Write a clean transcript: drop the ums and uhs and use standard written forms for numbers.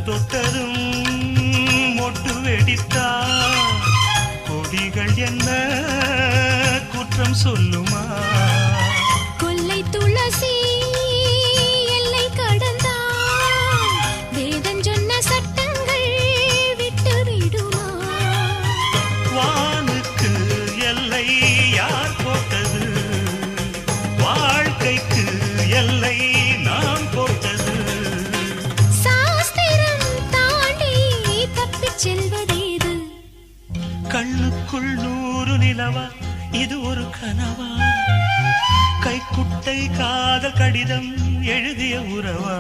தொட்டதும் மொட்டு வெடித்தா கொடிகள் என்ன குற்றம் சொல்லுமா? கொல்லை துளசி எல்லை கடந்தா வேதம் சொன்ன சட்டங்கள் விட்டு விடுமா? வானுக்கு எல்லை யார் போட்டது? வாழ்க்கைக்கு எல்லை நாம் போட்டது. சாஸ்திரம் தாண்டி தப்பிச் செல்வதேது? கண்ணுக்குள் 100 நிலவா, இது ஒரு கனவா? கைக்குட்டை காதல் கடிதம் எழுதிய உறவா?